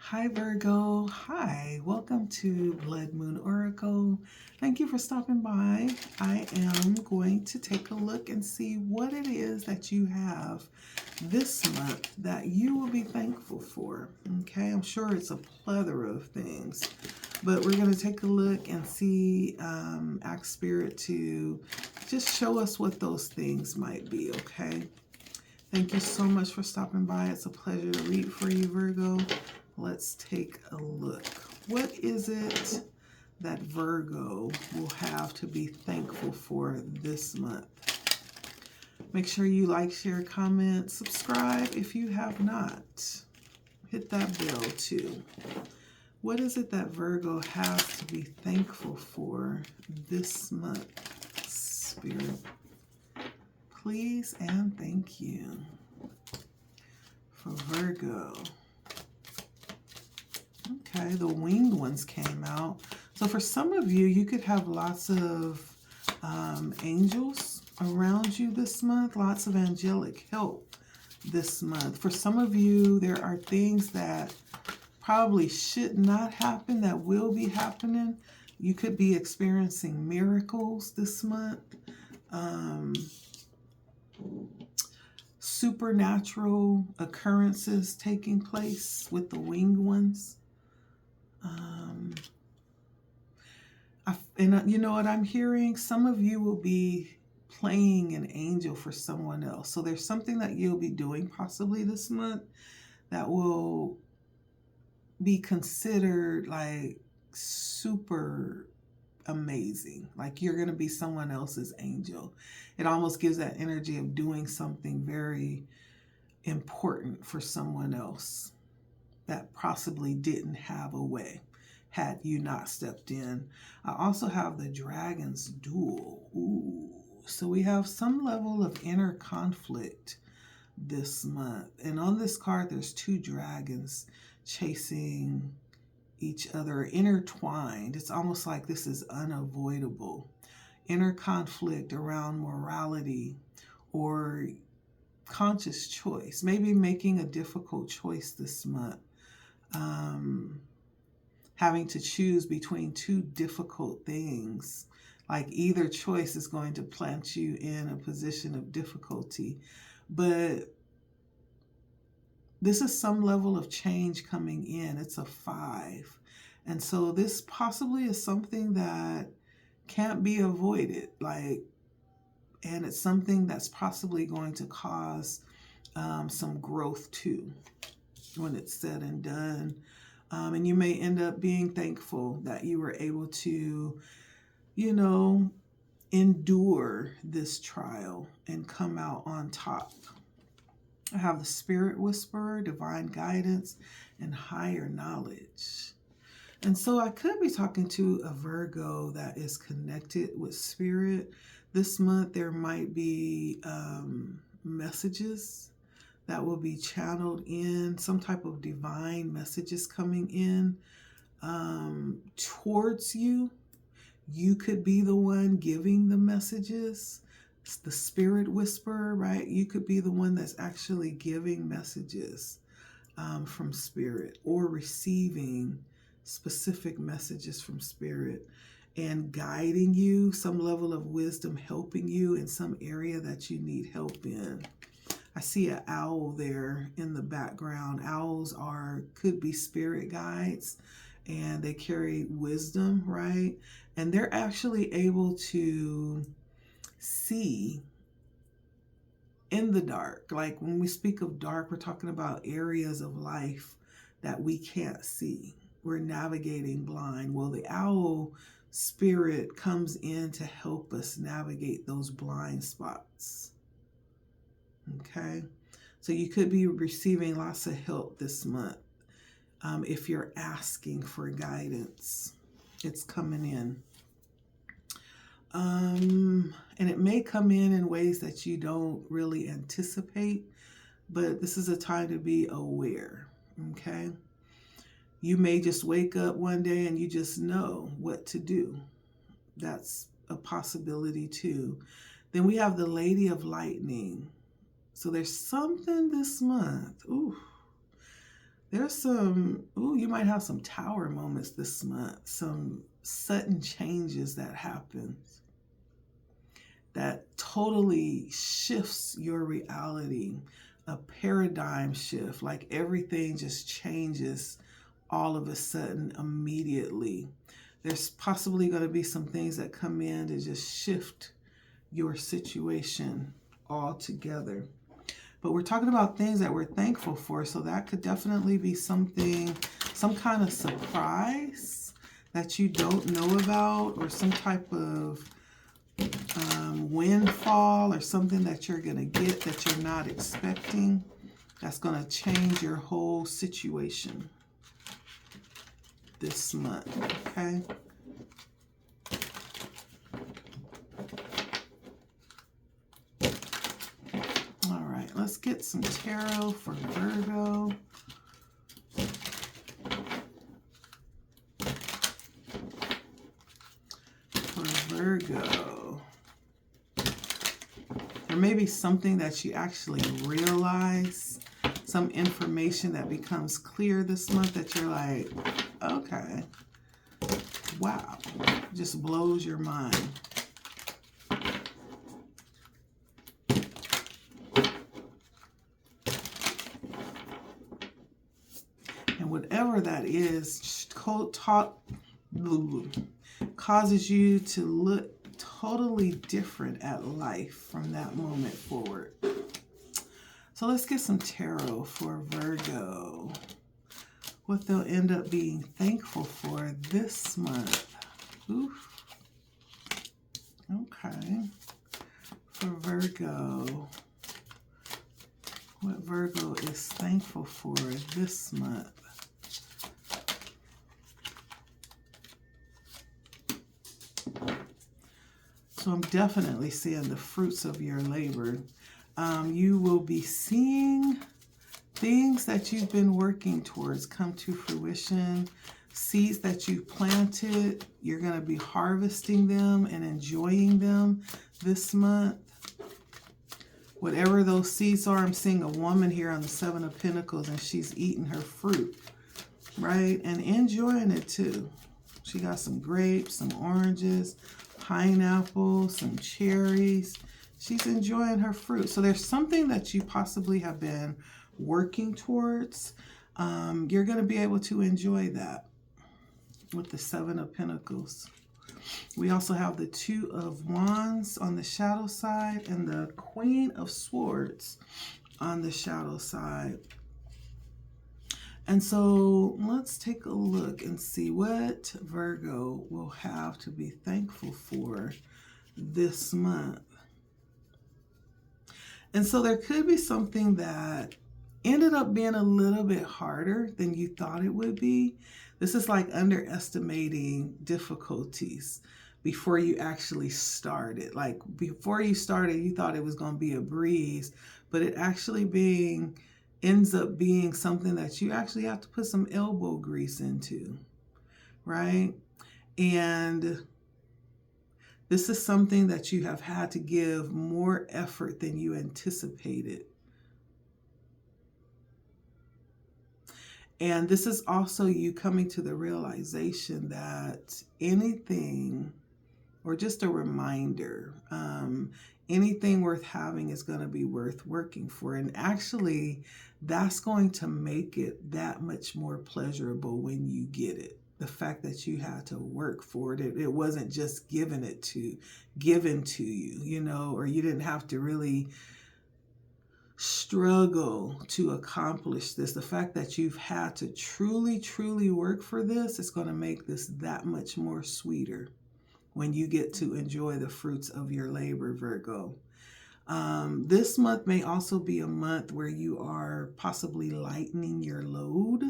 Hi Virgo, hi, welcome to Blood Moon Oracle. Thank you for stopping by. I am going to take a look and see what it is that you have this month that you will be thankful for. Okay, I'm sure it's a plethora of things, but we're going to take a look and see, ask Spirit to just show us what those things might be, okay? Thank you so much for stopping by. It's a pleasure to read for you, Virgo. Let's take a look. What is it that Virgo will have to be thankful for this month? Make sure you like, share, comment, subscribe if you have not. Hit that bell too. What is it that Virgo has to be thankful for this month, Spirit? Please and thank you for Virgo. Okay, the winged ones came out. So for some of you, you could have lots of angels around you this month, lots of angelic help this month. For some of you, there are things that probably should not happen that will be happening. You could be experiencing miracles this month. Supernatural occurrences taking place with the winged ones. And you know what I'm hearing? Some of you will be playing an angel for someone else. So there's something that you'll be doing possibly this month that will be considered like super amazing. Like you're going to be someone else's angel. It almost gives that energy of doing something very important for someone else that possibly didn't have a way had you not stepped in. I also have the Dragon's Duel. Ooh. So we have some level of inner conflict this month. And on this card, there's two dragons chasing each other, intertwined. It's almost like this is unavoidable. Inner conflict around morality or conscious choice, maybe making a difficult choice this month. Having to choose between two difficult things. Like either choice is going to plant you in a position of difficulty. But this is some level of change coming in. It's a 5. And so this possibly is something that can't be avoided. And it's something that's possibly going to cause some growth too when it's said and done. And you may end up being thankful that you were able to, endure this trial and come out on top. I have the Spirit Whisperer, Divine Guidance, and Higher Knowledge. And so I could be talking to a Virgo that is connected with Spirit. This month there might be messages that will be channeled in, some type of divine messages coming in towards you. You could be the one giving the messages. It's the Spirit Whisperer, right? You could be the one that's actually giving messages from Spirit or receiving specific messages from Spirit and guiding you, some level of wisdom, helping you in some area that you need help in. I see an owl there in the background. Owls could be spirit guides, and they carry wisdom, right? And they're actually able to see in the dark. Like when we speak of dark, we're talking about areas of life that we can't see. We're navigating blind. Well, the owl spirit comes in to help us navigate those blind spots. Okay, so you could be receiving lots of help this month. If you're asking for guidance, it's coming in. And it may come in ways that you don't really anticipate, but this is a time to be aware, okay? You may just wake up one day and you just know what to do. That's a possibility too. Then we have the Lady of Lightning. So there's something this month. There's some, you might have some tower moments this month, some sudden changes that happen that totally shifts your reality, a paradigm shift, like everything just changes all of a sudden immediately. There's possibly going to be some things that come in to just shift your situation altogether. But we're talking about things that we're thankful for, so that could definitely be something, some kind of surprise that you don't know about, or some type of windfall or something that you're going to get that you're not expecting, that's going to change your whole situation this month, okay? All right, let's get some tarot for Virgo. For Virgo, there may be something that you actually realize, some information that becomes clear this month that you're like, okay, wow, just blows your mind. And whatever that is, causes you to look totally different at life from that moment forward. So let's get some tarot for Virgo. What they'll end up being thankful for this month. Oof. Okay. For Virgo. What Virgo is thankful for this month. So I'm definitely seeing the fruits of your labor. You will be seeing things that you've been working towards come to fruition. Seeds that you planted, you're going to be harvesting them and enjoying them this month. Whatever those seeds are, I'm seeing a woman here on the Seven of Pentacles, and she's eating her fruit, right? And enjoying it too. She got some grapes, some oranges, pineapple, some cherries. She's enjoying her fruit. So there's something that you possibly have been working towards. You're going to be able to enjoy that with the Seven of Pentacles. We also have the Two of Wands on the shadow side and the Queen of Swords on the shadow side. And so let's take a look and see what Virgo will have to be thankful for this month. And so there could be something that ended up being a little bit harder than you thought it would be. This is like underestimating difficulties before you actually started. Like before you started, you thought it was going to be a breeze, but it actually ends up being something that you actually have to put some elbow grease into, right? And this is something that you have had to give more effort than you anticipated. And this is also you coming to the realization that anything, or just a reminder, anything worth having is going to be worth working for. And actually, that's going to make it that much more pleasurable when you get it. The fact that you had to work for it. It wasn't just given to you, you know, or you didn't have to really struggle to accomplish this. The fact that you've had to truly, truly work for this is going to make this that much more sweeter when you get to enjoy the fruits of your labor, Virgo. This month may also be a month where you are possibly lightening your load,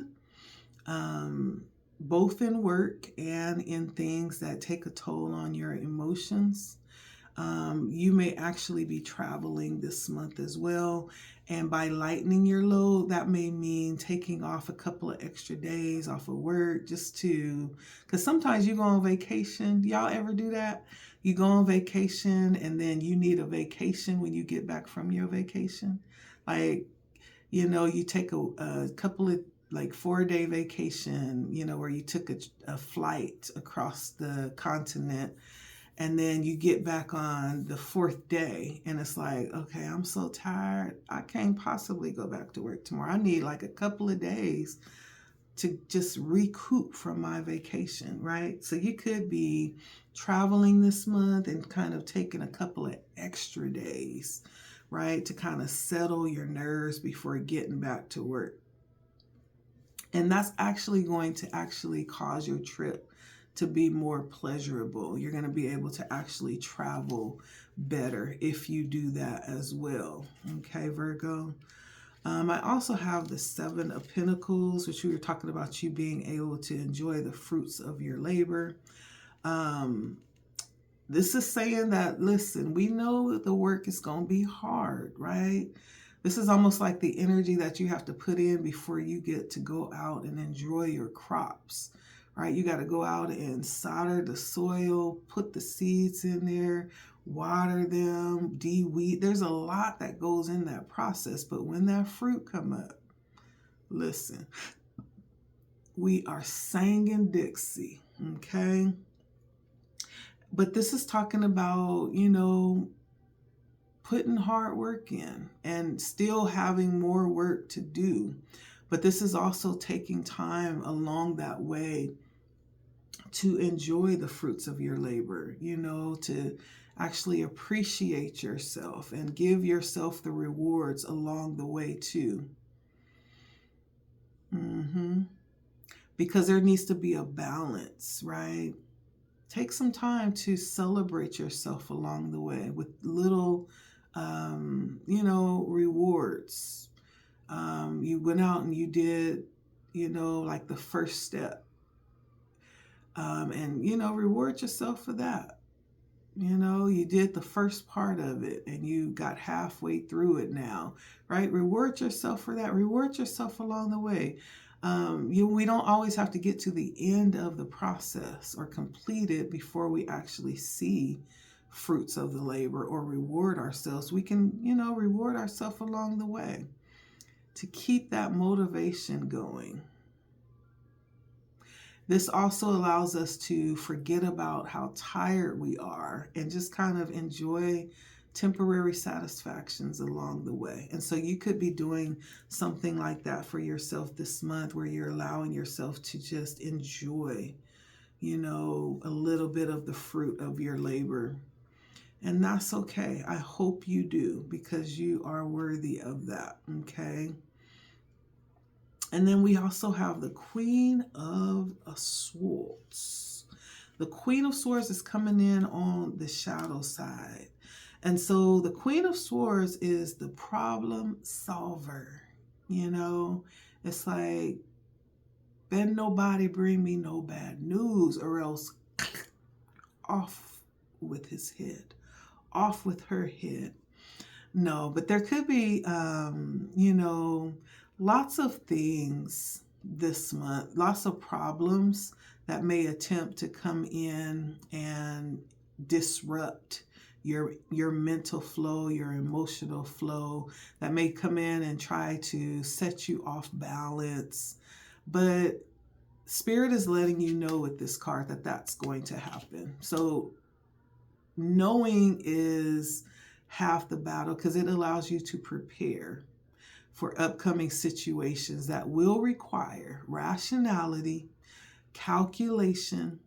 both in work and in things that take a toll on your emotions. You may actually be traveling this month as well. And by lightening your load, that may mean taking off a couple of extra days off of work just to, because sometimes you go on vacation. Y'all ever do that? You go on vacation and then you need a vacation when you get back from your vacation. Like, you know, you take a couple of, like 4-day vacation, where you took a flight across the continent, and then you get back on the 4th day and it's like, okay, I'm so tired. I can't possibly go back to work tomorrow. I need like a couple of days to just recoup from my vacation, right? So you could be traveling this month and kind of taking a couple of extra days, right, to kind of settle your nerves before getting back to work. And that's actually going to actually cause your trip to be more pleasurable. You're going to be able to actually travel better if you do that as well. Okay, Virgo. I also have the 7 of Pentacles, which we were talking about you being able to enjoy the fruits of your labor. This is saying that, listen, we know that the work is going to be hard, right? This is almost like the energy that you have to put in before you get to go out and enjoy your crops, right? You got to go out and solder the soil, put the seeds in there, water them, de-weed. There's a lot that goes in that process. But when that fruit come up, listen, we are singing Dixie, okay? But this is talking about, putting hard work in and still having more work to do. But this is also taking time along that way to enjoy the fruits of your labor, to actually appreciate yourself and give yourself the rewards along the way too. Because there needs to be a balance, right? Take some time to celebrate yourself along the way with little, rewards. You went out and you did, like the first step. And, reward yourself for that. You did the first part of it and you got halfway through it now, right? Reward yourself for that. Reward yourself along the way. We don't always have to get to the end of the process or complete it before we actually see fruits of the labor or reward ourselves. We can, reward ourselves along the way to keep that motivation going. This also allows us to forget about how tired we are and just kind of enjoy temporary satisfactions along the way. And so you could be doing something like that for yourself this month, where you're allowing yourself to just enjoy, a little bit of the fruit of your labor. And that's okay. I hope you do, because you are worthy of that, okay? And then we also have the Queen of Swords. The Queen of Swords is coming in on the shadow side. And so the Queen of Swords is the problem solver. It's like, bend nobody, bring me no bad news, or else off with his head, off with her head. No, but there could be, lots of things this month, lots of problems that may attempt to come in and disrupt your mental flow, your emotional flow, that may come in and try to set you off balance. But Spirit is letting you know with this card that that's going to happen. So knowing is half the battle, because it allows you to prepare for upcoming situations that will require rationality, calculation,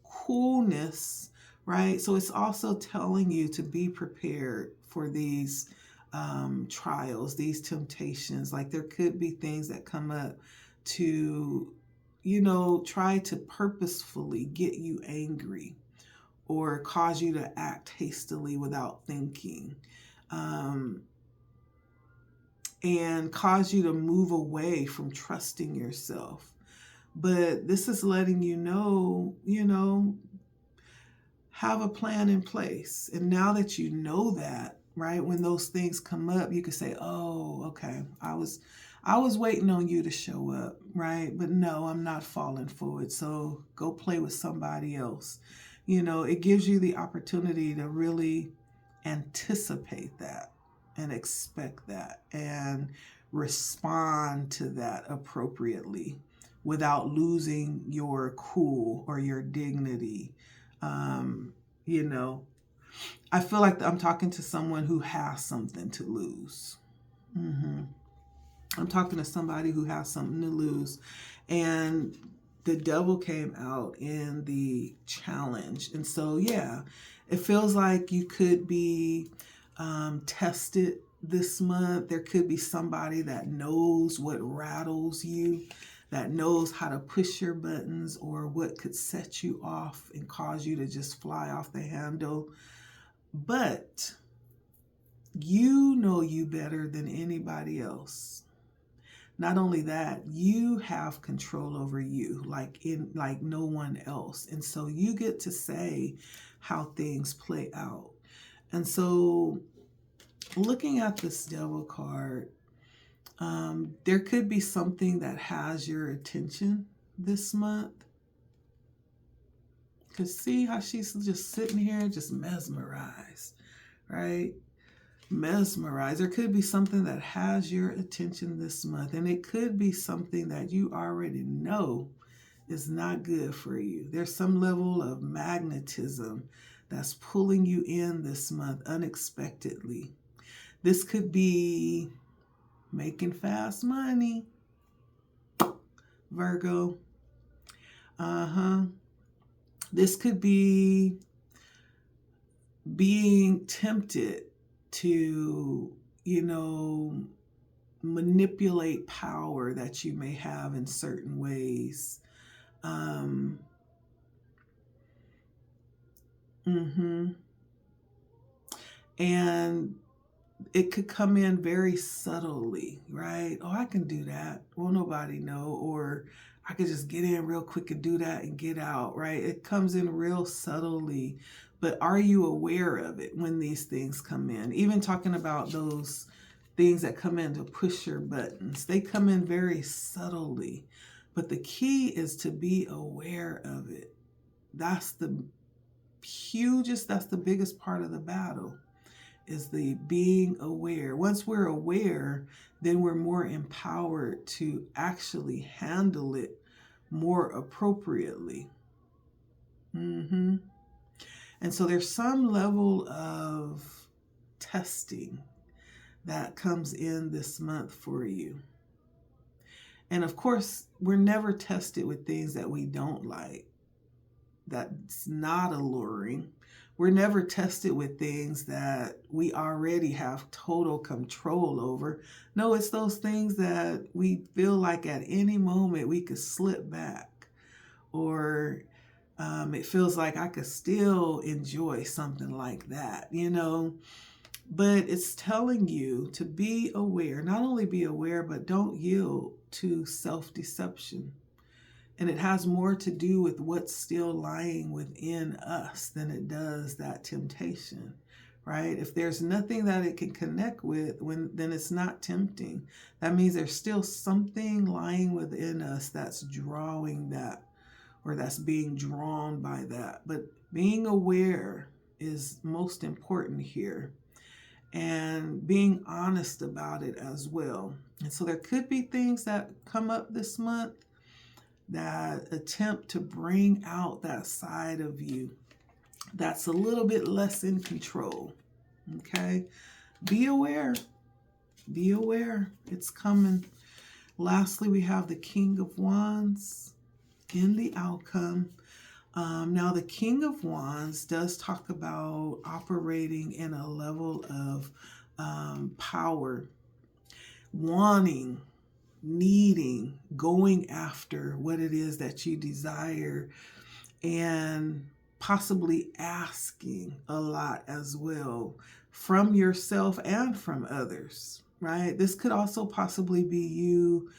coolness, right? So it's also telling you to be prepared for these trials, these temptations. Like there could be things that come up to, try to purposefully get you angry or cause you to act hastily without thinking. And cause you to move away from trusting yourself. But this is letting you know, have a plan in place. And now that you know that, right, when those things come up, you can say, oh, okay, I was waiting on you to show up, right? But no, I'm not falling for it. So go play with somebody else. It gives you the opportunity to really anticipate that and expect that and respond to that appropriately without losing your cool or your dignity. You know, I feel like I'm talking to someone who has something to lose. I'm talking to somebody who has something to lose. And the devil came out in the challenge. And so, yeah, it feels like you could be tested this month. There could be somebody that knows what rattles you, that knows how to push your buttons, or what could set you off and cause you to just fly off the handle. But you know you better than anybody else. Not only that, you have control over you like no one else. And so you get to say how things play out. And so looking at this devil card, there could be something that has your attention this month. Because see how she's just sitting here, just mesmerized, right? Mesmerized. There could be something that has your attention this month, and it could be something that you already know is not good for you. There's some level of magnetism that's pulling you in this month unexpectedly. This could be making fast money, Virgo. This could be being tempted to, manipulate power that you may have in certain ways. And it could come in very subtly, right? Oh, I can do that. Well, nobody know. Or I could just get in real quick and do that and get out, right? It comes in real subtly. But are you aware of it when these things come in? Even talking about those things that come in to push your buttons, they come in very subtly. But the key is to be aware of it. That's the biggest part of the battle, is the being aware. Once we're aware, then we're more empowered to actually handle it more appropriately. And so there's some level of testing that comes in this month for you. And of course, we're never tested with things that we don't like, that's not alluring. We're never tested with things that we already have total control over. No, it's those things that we feel like at any moment we could slip back, or it feels like I could still enjoy something like that, But it's telling you to be aware, not only be aware, but don't yield to self-deception. And it has more to do with what's still lying within us than it does that temptation, right? If there's nothing that it can connect with, then it's not tempting. That means there's still something lying within us that's drawing that, or that's being drawn by that. But being aware is most important here, and being honest about it as well. And so there could be things that come up this month that attempt to bring out that side of you that's a little bit less in control. Okay? Be aware. Be aware. It's coming. Lastly, we have the King of Wands in the outcome. Now, the King of Wands does talk about operating in a level of power, wanting, needing, going after what it is that you desire, and possibly asking a lot as well from yourself and from others, right? This could also possibly be you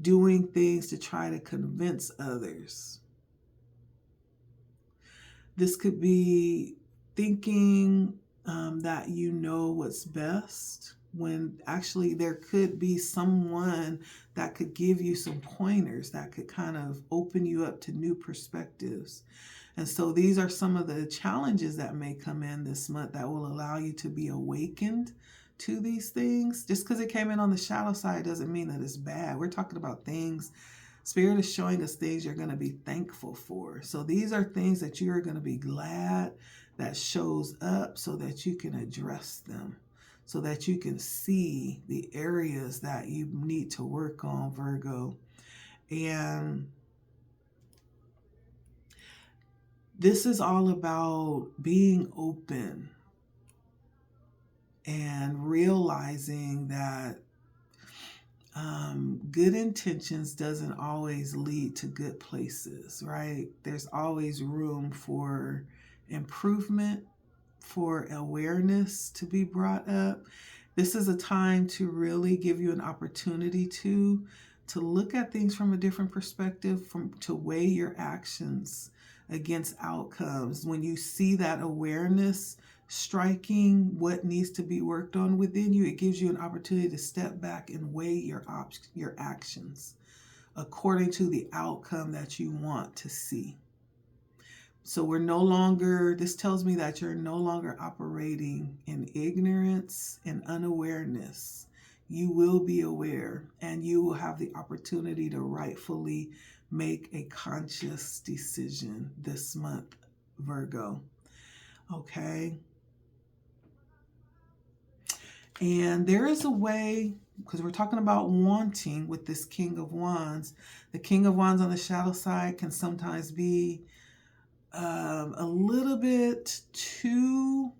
doing things to try to convince others. This could be thinking that you know what's best, when actually there could be someone that could give you some pointers that could kind of open you up to new perspectives. And so these are some of the challenges that may come in this month that will allow you to be awakened to these things. Just because it came in on the shadow side doesn't mean that it's bad. We're talking about things. Spirit is showing us things you're going to be thankful for. So these are things that you are going to be glad that shows up so that you can address them, so that you can see the areas that you need to work on, Virgo. And this is all about being open and realizing that good intentions doesn't always lead to good places, right? There's always room for improvement, for awareness to be brought up. This is a time to really give you an opportunity to look at things from a different perspective, to weigh your actions against outcomes. When you see that awareness striking what needs to be worked on within you, it gives you an opportunity to step back and weigh your actions according to the outcome that you want to see. So this tells me that you're no longer operating in ignorance and unawareness. You will be aware, and you will have the opportunity to rightfully make a conscious decision this month, Virgo. Okay? And there is a way, because we're talking about wanting with this King of Wands. The King of Wands on the shadow side can sometimes be a little bit too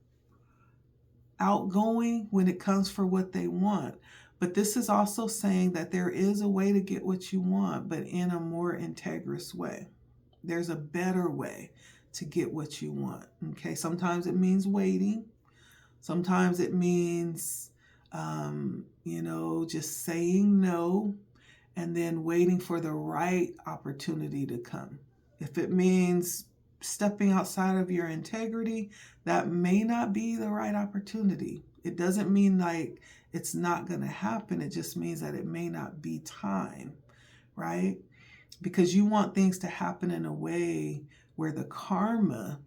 outgoing when it comes for what they want. But this is also saying that there is a way to get what you want, but in a more integrous way. There's a better way to get what you want. Okay, sometimes it means waiting. Sometimes it means, just saying no and then waiting for the right opportunity to come. If it means stepping outside of your integrity, that may not be the right opportunity. It doesn't mean like it's not going to happen. It just means that it may not be time, right? Because you want things to happen in a way where the karma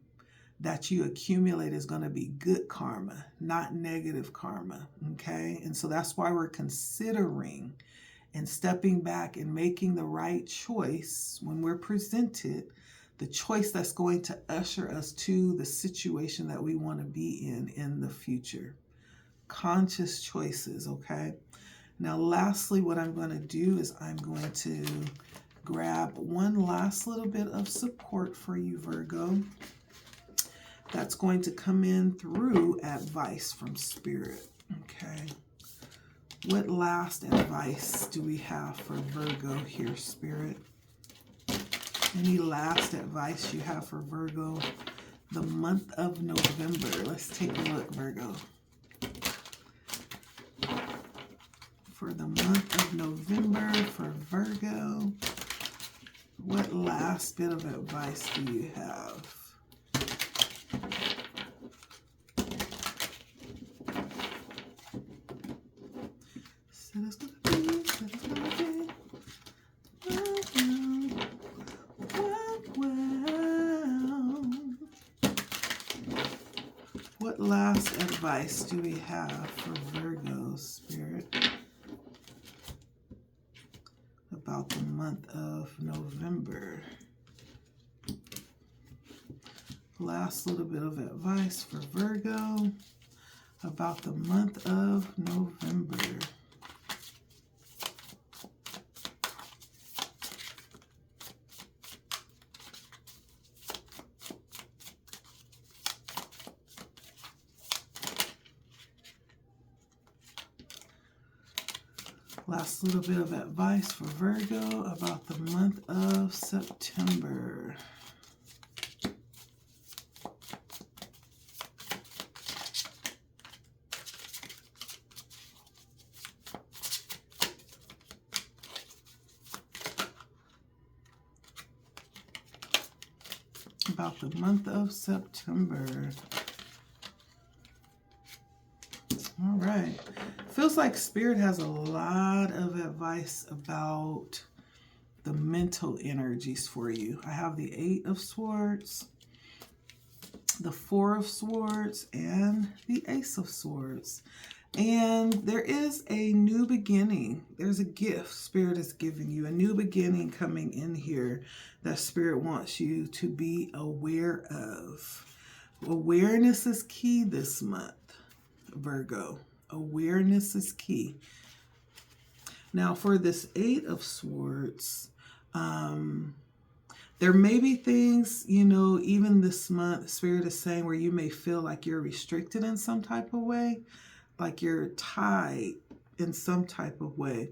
that you accumulate is going to be good karma, not negative karma, okay? And so that's why we're considering and stepping back and making the right choice when we're presented the choice that's going to usher us to the situation that we want to be in the future. Conscious choices, okay? Now, lastly, what I'm going to do is I'm going to grab one last little bit of support for you, Virgo. That's going to come in through advice from Spirit, okay? What last advice do we have for Virgo here, Spirit? Any last advice you have for Virgo the month of November? Let's take a look, Virgo. For the month of November for Virgo, what last bit of advice do you have? What last advice do we have for Virgo, Spirit, about the month of November? Last little bit of advice for Virgo about the month of November. Last little bit of advice for Virgo about the month of September. About the month of September. All right. Feels like Spirit has a lot of advice about the mental energies for you. I have the 8 of Swords, the 4 of Swords, and the Ace of Swords. And there is a new beginning. There's a gift Spirit is giving you, a new beginning coming in here that Spirit wants you to be aware of. Awareness is key this month, Virgo. Awareness is key. Now, for this Eight of Swords, there may be things, even this month, Spirit is saying where you may feel like you're restricted in some type of way, like you're tied in some type of way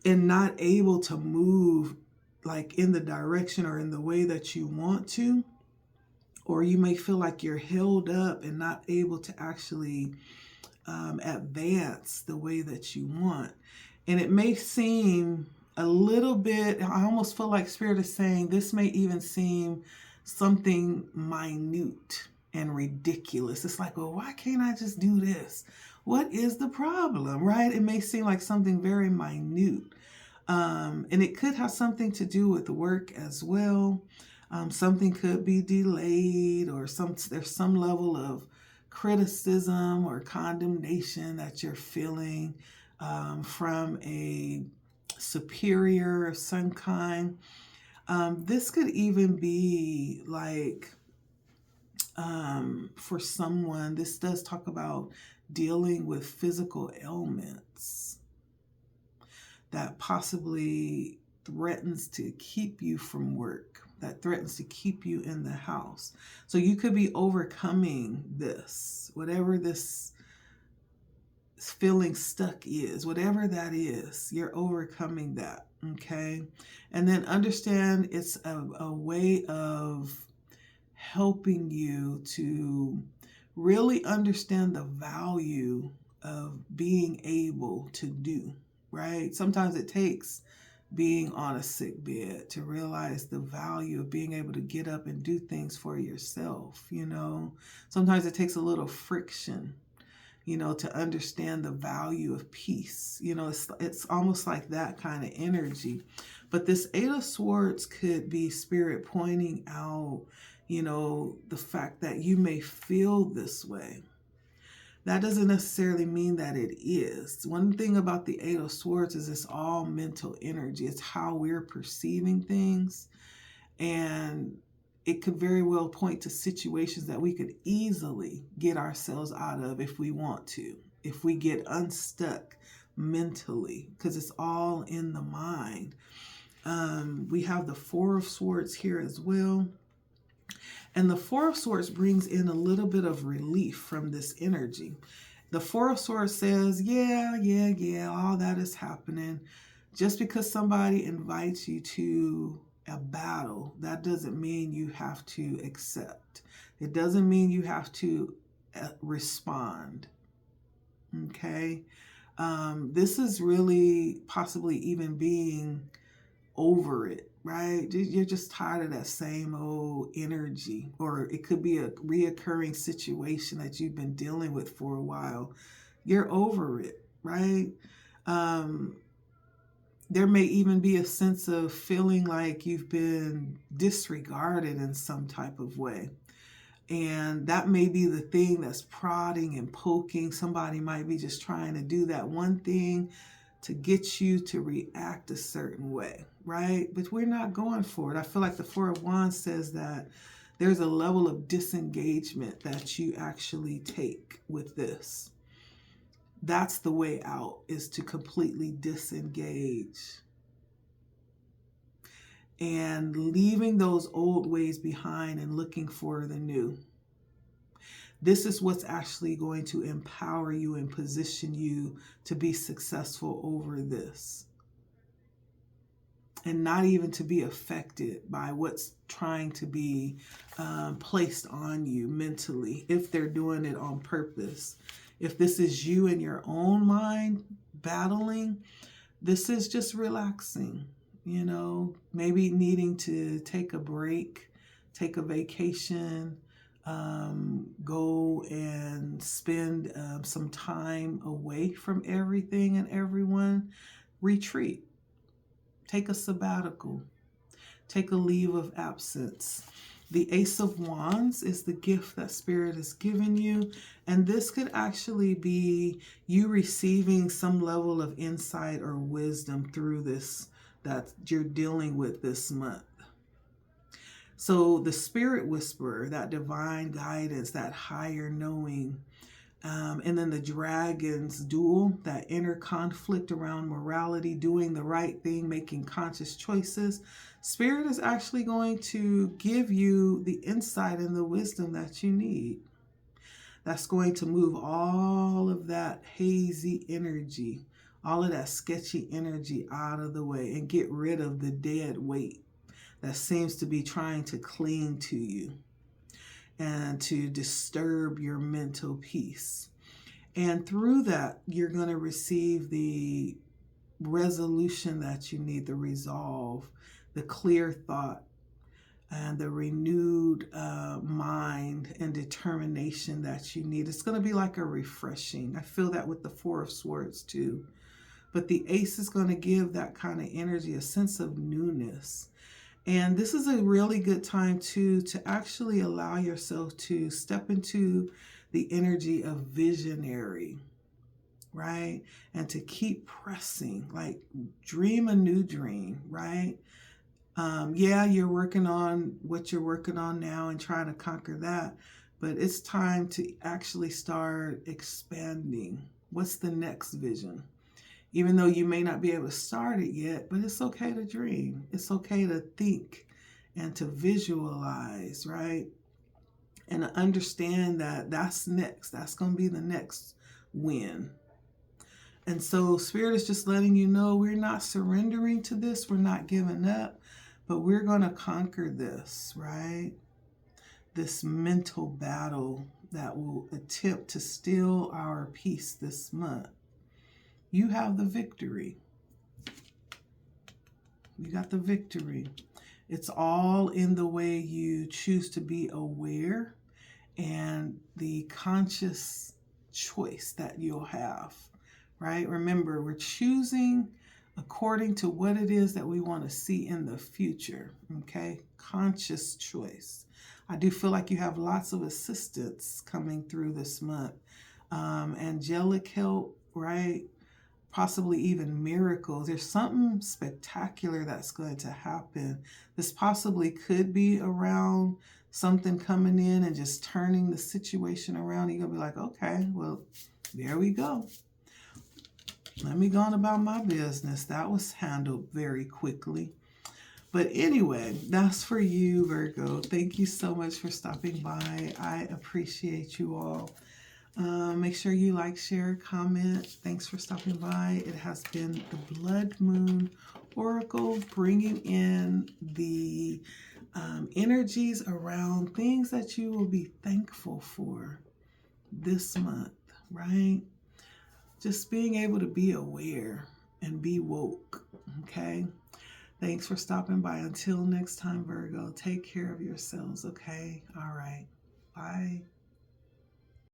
and not able to move like in the direction or in the way that you want to. Or you may feel like you're held up and not able to actually advance the way that you want. And it may seem a little bit, I almost feel like Spirit is saying this may even seem something minute and ridiculous. It's like, well, why can't I just do this? What is the problem, right? It may seem like something very minute. And it could have something to do with work as well. Something could be delayed, or there's some level of criticism or condemnation that you're feeling from a superior of some kind. This could even be like, for someone, this does talk about dealing with physical ailments that possibly threatens to keep you from work, that threatens to keep you in the house. So you could be overcoming this, whatever this feeling stuck is, whatever that is, you're overcoming that, okay? And then understand it's a way of helping you to really understand the value of being able to do, right? Sometimes it takes being on a sick bed to realize the value of being able to get up and do things for yourself, Sometimes it takes a little friction, to understand the value of peace. It's almost like that kind of energy. But this Eight of Swords could be Spirit pointing out, the fact that you may feel this way. That doesn't necessarily mean that it is. One thing about the Eight of Swords is it's all mental energy. It's how we're perceiving things. And it could very well point to situations that we could easily get ourselves out of if we want to, if we get unstuck mentally, because it's all in the mind. We have the Four of Swords here as well. And the Four of Swords brings in a little bit of relief from this energy. The Four of Swords says, yeah, all that is happening. Just because somebody invites you to a battle, that doesn't mean you have to accept. It doesn't mean you have to respond. Okay? This is really possibly even being over it, right? You're just tired of that same old energy, or it could be a reoccurring situation that you've been dealing with for a while. You're over it, right? There may even be a sense of feeling like you've been disregarded in some type of way. And that may be the thing that's prodding and poking. Somebody might be just trying to do that one thing to get you to react a certain way, right? But we're not going for it. I feel like the Four of Wands says that there's a level of disengagement that you actually take with this. That's the way out, is to completely disengage and leaving those old ways behind and looking for the new. This is what's actually going to empower you and position you to be successful over this. And not even to be affected by what's trying to be placed on you mentally, if they're doing it on purpose. If this is you in your own mind battling, this is just relaxing, maybe needing to take a break, take a vacation, go and spend some time away from everything and everyone. Retreat. Take a sabbatical. Take a leave of absence. The Ace of Wands is the gift that Spirit has given you. And this could actually be you receiving some level of insight or wisdom through this that you're dealing with this month. So the Spirit Whisperer, that divine guidance, that higher knowing, and then the Dragon's Duel, that inner conflict around morality, doing the right thing, making conscious choices. Spirit is actually going to give you the insight and the wisdom that you need. That's going to move all of that hazy energy, all of that sketchy energy out of the way and get rid of the dead weight that seems to be trying to cling to you and to disturb your mental peace. And through that, you're going to receive the resolution that you need, the resolve, the clear thought, and the renewed mind and determination that you need. It's going to be like a refreshing. I feel that with the Four of Swords too. But the Ace is going to give that kind of energy, a sense of newness. And this is a really good time too to actually allow yourself to step into the energy of visionary, right? And to keep pressing, like dream a new dream, right? Yeah, you're working on what you're working on now and trying to conquer that, but it's time to actually start expanding. What's the next vision? Even though you may not be able to start it yet, but it's okay to dream. It's okay to think and to visualize, right? And to understand that that's next. That's going to be the next win. And so Spirit is just letting you know we're not surrendering to this. We're not giving up, but we're going to conquer this, right? This mental battle that will attempt to steal our peace this month. You have the victory. You got the victory. It's all in the way you choose to be aware and the conscious choice that you'll have, right? Remember, we're choosing according to what it is that we want to see in the future, okay? Conscious choice. I do feel like you have lots of assistance coming through this month. Angelic help, right? Possibly even miracles. There's something spectacular that's going to happen. This possibly could be around something coming in and just turning the situation around. You're going to be like, okay, well, there we go. Let me go on about my business. That was handled very quickly. But anyway, that's for you, Virgo. Thank you so much for stopping by. I appreciate you all. Make sure you like, share, comment. Thanks for stopping by. It has been the Blood Moon Oracle, bringing in the energies around things that you will be thankful for this month, right? Just being able to be aware and be woke, okay? Thanks for stopping by. Until next time, Virgo, take care of yourselves, okay? All right. Bye.